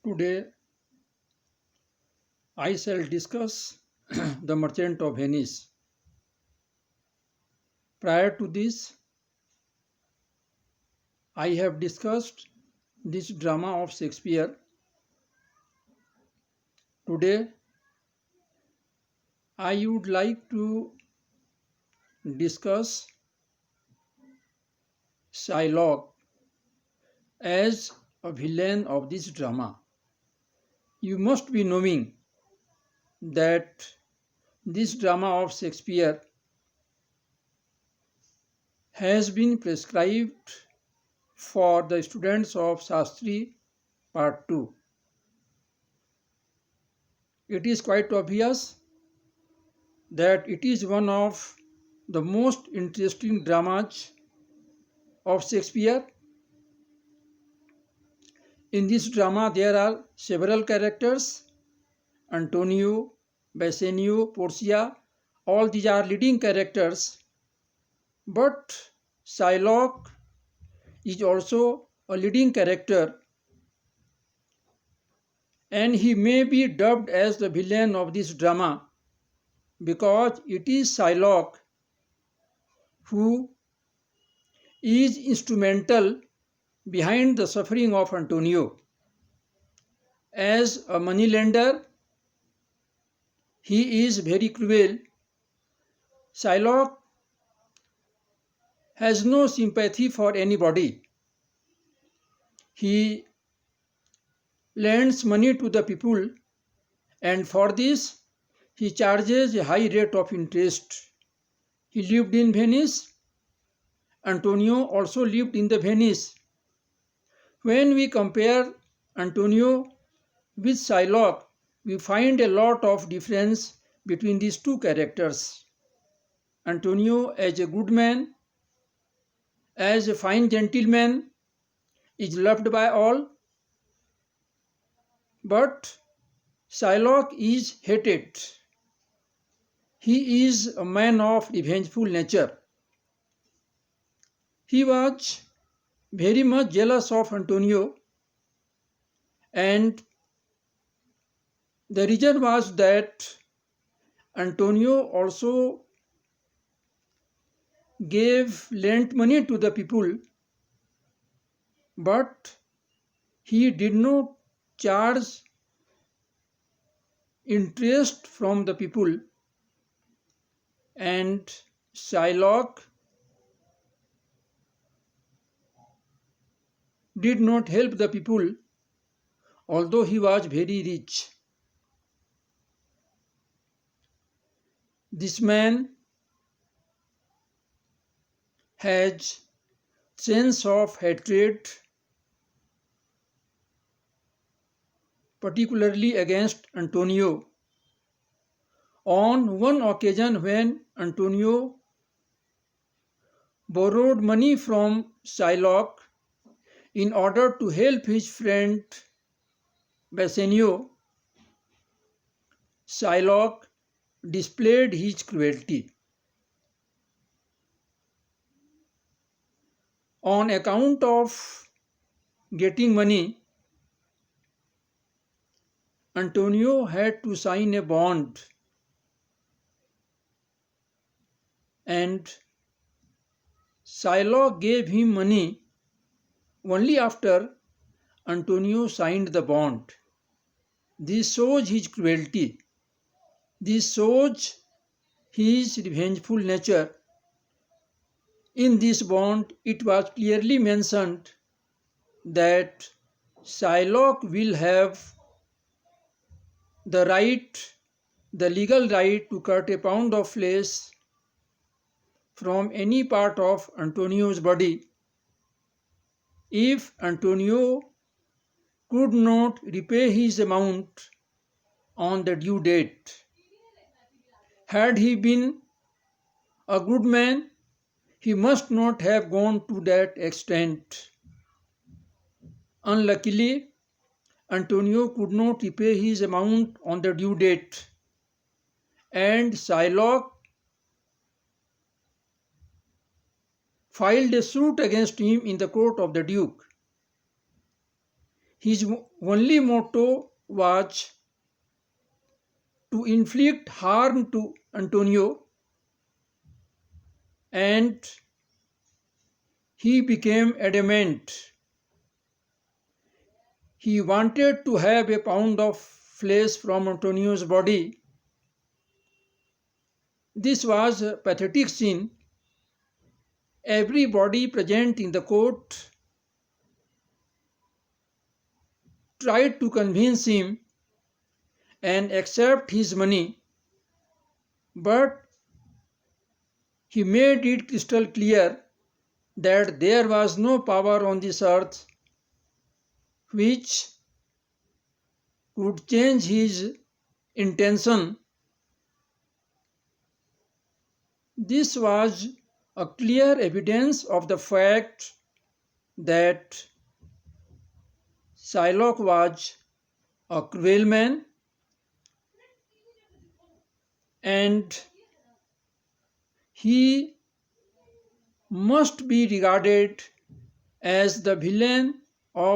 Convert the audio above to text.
Today I shall discuss The Merchant of Venice. Prior to this, I have discussed this drama of Shakespeare. Today I would like to discuss Shylock as a villain of this drama. You must be knowing that this drama of Shakespeare has been prescribed for the students of Shastri Part 2. It is quite obvious that it is one of the most interesting dramas of Shakespeare. In this drama, there are several characters: Antonio, Bassanio, Portia. All these are leading characters. But Shylock is also a leading character, and he may be dubbed as the villain of this drama because it is Shylock who is instrumental behind the suffering of Antonio. As a moneylender, he is very cruel. Shylock has no sympathy for anybody. He lends money to the people, and for this he charges a high rate of interest. He lived in Venice. Antonio also lived in the Venice. When we compare Antonio with Shylock, we find a lot of difference between these two characters. Antonio, as a good man, as a fine gentleman, is loved by all, but Shylock is hated. He is a man of revengeful nature. He was very much jealous of Antonio, and the reason was that Antonio also lent money to the people, but he did not charge interest from the people, and Shylock did not help the people, although he was very rich. This man has sense of hatred, particularly against Antonio. On one occasion, when Antonio borrowed money from Shylock in order to help his friend Bassanio, Shylock displayed his cruelty. On account of getting money, Antonio had to sign a bond, and Shylock gave him money only after Antonio signed the bond. This shows his cruelty. This shows his revengeful nature. In this bond, it was clearly mentioned that Shylock will have the legal right to cut a pound of flesh from any part of Antonio's body if Antonio could not repay his amount on the due date. Had he been a good man, he must not have gone to that extent. Unluckily, Antonio could not repay his amount on the due date, and Shylock filed a suit against him in the court of the Duke. His only motto was to inflict harm to Antonio, and he became adamant. He wanted to have a pound of flesh from Antonio's body. This was a pathetic scene. Everybody present in the court tried to convince him and accept his money, but he made it crystal clear that there was no power on this earth which could change his intention. This was a clear evidence of the fact that Shylock was a cruel man, and he must be regarded as the villain of